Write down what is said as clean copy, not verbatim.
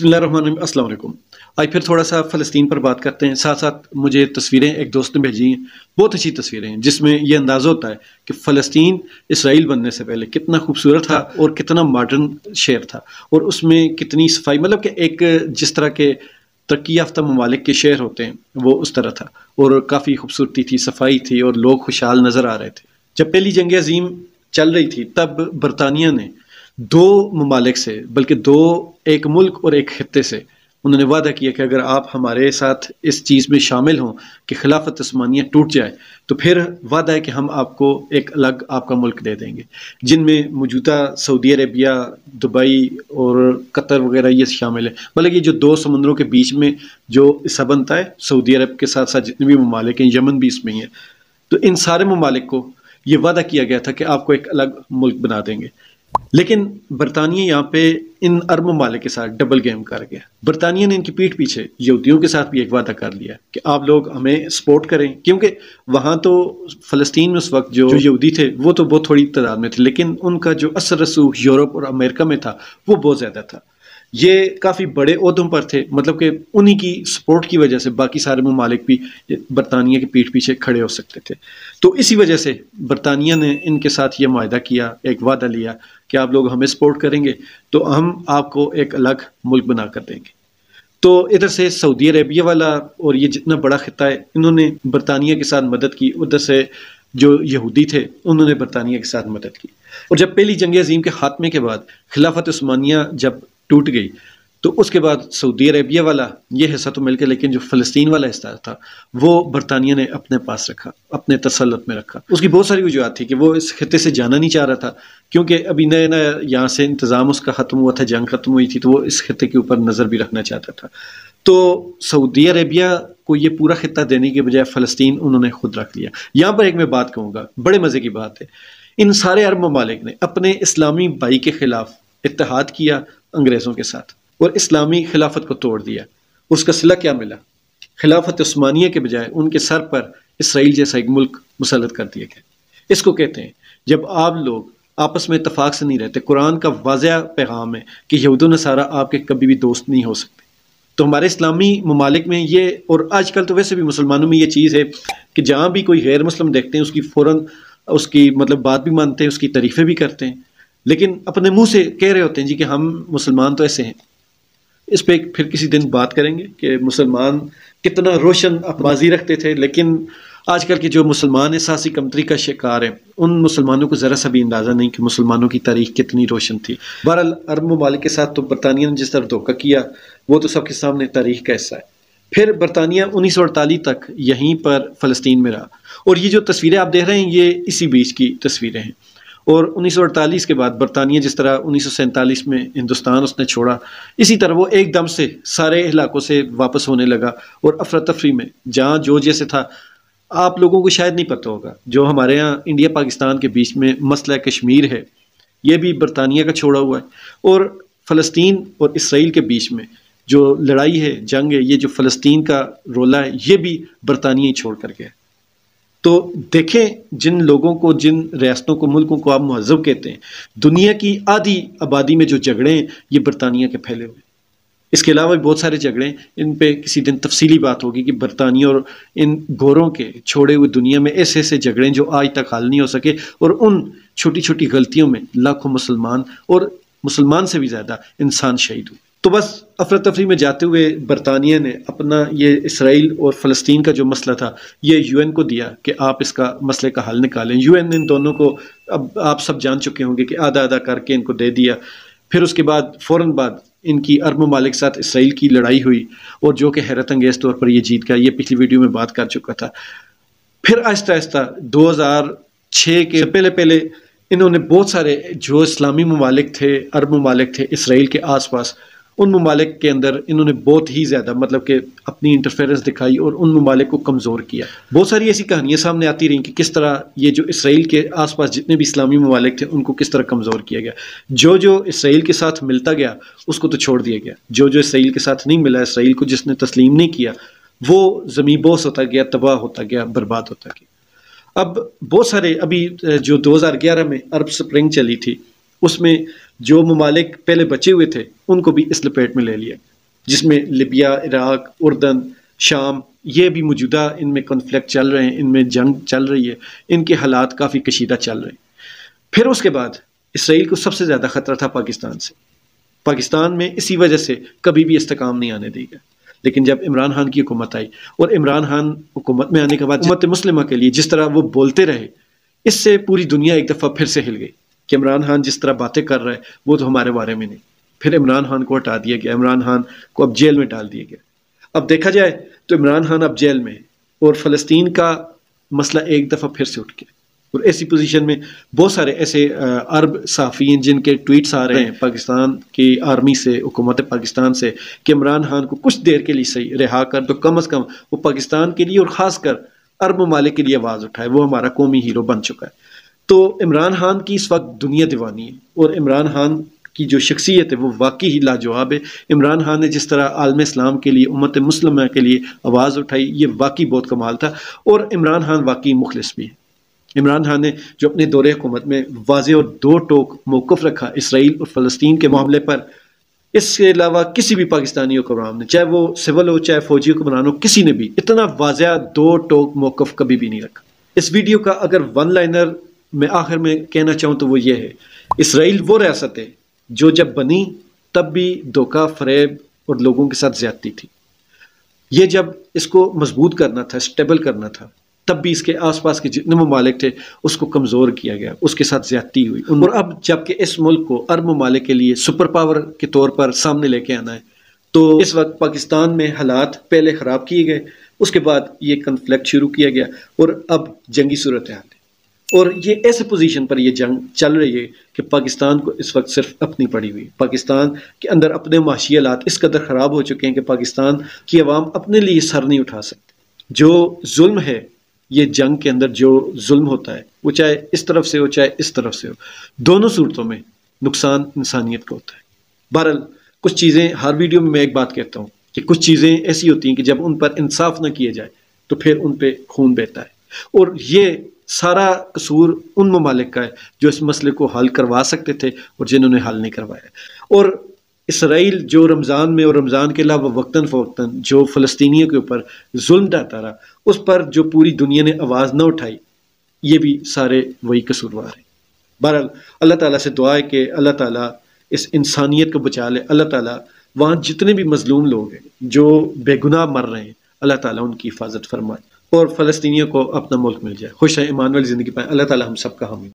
بسم اللہ الرحمن الرحیم، السلام علیکم۔ آج پھر تھوڑا سا فلسطین پر بات کرتے ہیں، ساتھ ساتھ مجھے تصویریں ایک دوست نے بھیجی ہیں، بہت اچھی تصویریں ہیں جس میں یہ اندازہ ہوتا ہے کہ فلسطین اسرائیل بننے سے پہلے کتنا خوبصورت تھا اور کتنا ماڈرن شہر تھا، اور اس میں کتنی صفائی، مطلب کہ ایک جس طرح کے ترقی یافتہ ممالک کے شہر ہوتے ہیں وہ اس طرح تھا، اور کافی خوبصورتی تھی، صفائی تھی، اور لوگ خوشحال نظر آ رہے تھے۔ جب پہلی جنگ عظیم چل رہی تھی تب برطانیہ نے دو ممالک سے، بلکہ ایک ملک اور ایک خطے سے انہوں نے وعدہ کیا کہ اگر آپ ہمارے ساتھ اس چیز میں شامل ہوں کہ خلافت عثمانیہ ٹوٹ جائے تو پھر وعدہ ہے کہ ہم آپ کو ایک الگ آپ کا ملک دے دیں گے، جن میں موجودہ سعودی عربیہ، دبئی اور قطر وغیرہ یہ شامل ہے۔ مطلب یہ جو دو سمندروں کے بیچ میں جو حصہ بنتا ہے، سعودی عرب کے ساتھ ساتھ جتنے بھی ممالک ہیں، یمن بھی اس میں ہی ہے، تو ان سارے ممالک کو یہ وعدہ کیا گیا تھا کہ آپ کو ایک الگ ملک بنا دیں گے۔ لیکن برطانیہ یہاں پہ ان عرب ممالک کے ساتھ ڈبل گیم کر گیا۔ برطانیہ نے ان کی پیٹھ پیچھے یہودیوں کے ساتھ بھی ایک وعدہ کر لیا کہ آپ لوگ ہمیں سپورٹ کریں، کیونکہ وہاں تو فلسطین میں اس وقت جو یہودی تھے وہ تو بہت تھوڑی تعداد میں تھے، لیکن ان کا جو اثر رسوخ یورپ اور امریکہ میں تھا وہ بہت زیادہ تھا۔ یہ کافی بڑے عہدوں پر تھے، مطلب کہ انہی کی سپورٹ کی وجہ سے باقی سارے ممالک بھی برطانیہ کے پیٹھ پیچھے کھڑے ہو سکتے تھے۔ تو اسی وجہ سے برطانیہ نے ان کے ساتھ یہ معاہدہ کیا، ایک وعدہ لیا کہ آپ لوگ ہمیں سپورٹ کریں گے تو ہم آپ کو ایک الگ ملک بنا کر دیں گے۔ تو ادھر سے سعودی عربیہ والا اور یہ جتنا بڑا خطہ ہے انہوں نے برطانیہ کے ساتھ مدد کی، ادھر سے جو یہودی تھے انہوں نے برطانیہ کے ساتھ مدد کی۔ اور جب پہلی جنگ عظیم کے خاتمے کے بعد خلافت عثمانیہ جب ٹوٹ گئی تو اس کے بعد سعودی عربیہ والا یہ حصہ تو مل کے، لیکن جو فلسطین والا حصہ تھا وہ برطانیہ نے اپنے پاس رکھا، اپنے تسلط میں رکھا۔ اس کی بہت ساری وجوہات تھی کہ وہ اس خطے سے جانا نہیں چاہ رہا تھا، کیونکہ ابھی نیا نیا یہاں سے انتظام اس کا ختم ہوا تھا، جنگ ختم ہوئی تھی، تو وہ اس خطے کے اوپر نظر بھی رکھنا چاہتا تھا۔ تو سعودی عربیہ کو یہ پورا خطہ دینے کے بجائے فلسطین انہوں نے خود رکھ لیا۔ یہاں پر ایک میں بات کہوں گا، بڑے مزے کی بات ہے، ان سارے عرب ممالک نے اپنے اسلامی بھائی کے خلاف اتحاد کیا انگریزوں کے ساتھ اور اسلامی خلافت کو توڑ دیا۔ اس کا صلہ کیا ملا؟ خلافت عثمانیہ کے بجائے ان کے سر پر اسرائیل جیسا ایک ملک مسلط کر دیا گیا۔ اس کو کہتے ہیں جب آپ لوگ آپس میں اتفاق سے نہیں رہتے۔ قرآن کا واضح پیغام ہے کہ یہود و نصارہ آپ کے کبھی بھی دوست نہیں ہو سکتے۔ تو ہمارے اسلامی ممالک میں یہ، اور آج کل تو ویسے بھی مسلمانوں میں یہ چیز ہے کہ جہاں بھی کوئی غیر مسلم دیکھتے ہیں اس کی فوراً اس کی مطلب بات بھی مانتے ہیں، اس کی تعریفیں بھی کرتے ہیں، لیکن اپنے منہ سے کہہ رہے ہوتے ہیں جی کہ ہم مسلمان تو ایسے ہیں۔ اس پہ پھر کسی دن بات کریں گے کہ مسلمان کتنا روشن ماضی رکھتے تھے، لیکن آج کل کے جو مسلمان احساسی کمتری کا شکار ہیں ان مسلمانوں کو ذرا سا بھی اندازہ نہیں کہ مسلمانوں کی تاریخ کتنی روشن تھی۔ بہرحال عرب ممالک کے ساتھ تو برطانیہ نے جس طرح دھوکہ کیا وہ تو سب کے سامنے تاریخ کا حصہ ہے۔ پھر برطانیہ 1948 تک یہیں پر فلسطین میں رہا، اور یہ جو تصویریں آپ دیکھ رہے ہیں یہ اسی بیچ کی تصویریں ہیں۔ اور 1948 کے بعد برطانیہ جس طرح 1947 میں ہندوستان اس نے چھوڑا، اسی طرح وہ ایک دم سے سارے علاقوں سے واپس ہونے لگا، اور افراتفری میں جہاں جو جیسے تھا، آپ لوگوں کو شاید نہیں پتہ ہوگا، جو ہمارے ہاں انڈیا پاکستان کے بیچ میں مسئلہ کشمیر ہے یہ بھی برطانیہ کا چھوڑا ہوا ہے، اور فلسطین اور اسرائیل کے بیچ میں جو لڑائی ہے، جنگ ہے، یہ جو فلسطین کا رولہ ہے یہ بھی برطانیہ ہی چھوڑ کر گیا۔ تو دیکھیں جن لوگوں کو، جن ریاستوں کو، ملکوں کو آپ مہذب کہتے ہیں، دنیا کی آدھی آبادی میں جو جھگڑے ہیں یہ برطانیہ کے پھیلے ہوئے۔ اس کے علاوہ بھی بہت سارے جھگڑے ہیں، ان پہ کسی دن تفصیلی بات ہوگی کہ برطانیہ اور ان گوروں کے چھوڑے ہوئے دنیا میں ایسے ایسے جھگڑے ہیں جو آج تک حل نہیں ہو سکے، اور ان چھوٹی چھوٹی غلطیوں میں لاکھوں مسلمان اور مسلمان سے بھی زیادہ انسان شہید ہوئے۔ تو بس افراتفری میں جاتے ہوئے برطانیہ نے اپنا یہ اسرائیل اور فلسطین کا جو مسئلہ تھا یہ یو این کو دیا کہ آپ اس کا مسئلے کا حل نکالیں۔ یو این نے ان دونوں کو، اب آپ سب جان چکے ہوں گے کہ آدھا آدھا کر کے ان کو دے دیا۔ پھر اس کے بعد فوراً بعد ان کی عرب ممالک ساتھ اسرائیل کی لڑائی ہوئی، اور جو کہ حیرت انگیز طور پر یہ جیت گیا، یہ پچھلی ویڈیو میں بات کر چکا تھا۔ پھر آہستہ آہستہ 2006 کے پہلے انہوں نے بہت سارے جو اسلامی ممالک تھے، عرب ممالک تھے اسرائیل کے آس پاس، ان ممالک کے اندر انہوں نے بہت ہی زیادہ مطلب کہ اپنی انٹرفیرنس دکھائی اور ان ممالک کو کمزور کیا۔ بہت ساری ایسی کہانیاں سامنے آتی رہیں کہ کس طرح یہ جو اسرائیل کے آس پاس جتنے بھی اسلامی ممالک تھے ان کو کس طرح کمزور کیا گیا۔ جو اسرائیل کے ساتھ ملتا گیا اس کو تو چھوڑ دیا گیا، جو اسرائیل کے ساتھ نہیں ملا، اسرائیل کو جس نے تسلیم نہیں کیا، وہ زمین بوس ہوتا گیا، تباہ ہوتا گیا، برباد ہوتا گیا۔ اب بہت سارے، ابھی جو 2011 میں عرب سپرنگ چلی تھی اس میں جو ممالک پہلے بچے ہوئے تھے ان کو بھی اس لپیٹ میں لے لیا۔ جس میں لیبیا، عراق، اردن، شام، یہ بھی موجودہ ان میں کنفلکٹ چل رہے ہیں، ان میں جنگ چل رہی ہے، ان کے حالات کافی کشیدہ چل رہے ہیں۔ پھر اس کے بعد اسرائیل کو سب سے زیادہ خطرہ تھا پاکستان سے۔ پاکستان میں اسی وجہ سے کبھی بھی استحکام نہیں آنے دی گیا، لیکن جب عمران خان کی حکومت آئی اور عمران خان حکومت میں آنے کے بعد امت مسلمہ کے لیے جس طرح وہ بولتے رہے، اس سے پوری دنیا ایک دفعہ پھر سے ہل گئی کہ عمران خان جس طرح باتیں کر رہا ہے وہ تو ہمارے بارے میں نہیں۔ پھر عمران خان کو ہٹا دیا گیا، عمران خان کو اب جیل میں ڈال دیا گیا۔ اب دیکھا جائے تو عمران خان اب جیل میں ہے اور فلسطین کا مسئلہ ایک دفعہ پھر سے اٹھ گیا، اور ایسی پوزیشن میں بہت سارے ایسے عرب صحافیین جن کے ٹویٹس آ رہے ہیں پاکستان کی آرمی سے، حکومت پاکستان سے، کہ عمران خان کو کچھ دیر کے لیے صحیح رہا کر تو کم از کم وہ پاکستان کے لیے اور خاص کر عرب ممالک کے لیے آواز اٹھائے، وہ ہمارا قومی ہیرو بن چکا ہے۔ تو عمران خان کی اس وقت دنیا دیوانی ہے، اور عمران خان کی جو شخصیت ہے وہ واقعی ہی لاجواب ہے۔ عمران خان نے جس طرح عالم اسلام کے لیے، امت مسلمہ کے لیے آواز اٹھائی، یہ واقعی بہت کمال تھا، اور عمران خان واقعی مخلص بھی ہے۔ عمران خان نے جو اپنے دور حکومت میں واضح اور دو ٹوک موقف رکھا اسرائیل اور فلسطین کے معاملے پر، اس کے علاوہ کسی بھی پاکستانی حکمران نے، چاہے وہ سول ہو چاہے فوجی حکمران ہو، کسی نے بھی اتنا واضح دو ٹوک موقف کبھی بھی نہیں رکھا۔ اس ویڈیو کا اگر ون لائنر میں آخر میں کہنا چاہوں تو وہ یہ ہے، اسرائیل وہ ریاست ہے جو جب بنی تب بھی دھوکہ، فریب اور لوگوں کے ساتھ زیادتی تھی۔ یہ جب اس کو مضبوط کرنا تھا، اسٹیبل کرنا تھا، تب بھی اس کے آس پاس کے جتنے ممالک تھے اس کو کمزور کیا گیا، اس کے ساتھ زیادتی ہوئی، اور اب جب کہ اس ملک کو عرب ممالک کے لیے سپر پاور کے طور پر سامنے لے کے آنا ہے، تو اس وقت پاکستان میں حالات پہلے خراب کیے گئے، اس کے بعد یہ کنفلکٹ شروع کیا گیا، اور اب جنگی صورتحال ہے، اور یہ ایسے پوزیشن پر یہ جنگ چل رہی ہے کہ پاکستان کو اس وقت صرف اپنی پڑی ہوئی، پاکستان کے اندر اپنے معاشی حالات اس قدر خراب ہو چکے ہیں کہ پاکستان کی عوام اپنے لیے سر نہیں اٹھا سکتے۔ جو ظلم ہے، یہ جنگ کے اندر جو ظلم ہوتا ہے، وہ چاہے اس طرف سے ہو چاہے اس طرف سے ہو، دونوں صورتوں میں نقصان انسانیت کا ہوتا ہے۔ بہرحال کچھ چیزیں، ہر ویڈیو میں ایک بات کہتا ہوں کہ کچھ چیزیں ایسی ہوتی ہیں کہ جب ان پر انصاف نہ کیے جائے تو پھر ان پہ خون بہتا ہے، اور یہ سارا قصور ان ممالک کا ہے جو اس مسئلے کو حل کروا سکتے تھے اور جنہوں نے حل نہیں کروایا۔ اور اسرائیل جو رمضان میں اور رمضان کے علاوہ وقتاً فوقتاً جو فلسطینیوں کے اوپر ظلم ڈھاتا رہا، اس پر جو پوری دنیا نے آواز نہ اٹھائی، یہ بھی سارے وہی قصوروار ہیں۔ بہرحال اللہ تعالیٰ سے دعا ہے کہ اللہ تعالیٰ اس انسانیت کو بچا لے، اللہ تعالیٰ وہاں جتنے بھی مظلوم لوگ ہیں جو بے گناہ مر رہے ہیں، اللہ تعالیٰ ان کی حفاظت فرمائے اور فلسطینیوں کو اپنا ملک مل جائے۔ خوش رہیں، ایمان والی زندگی پائیں۔ اللہ تعالیٰ ہم سب کا حامی۔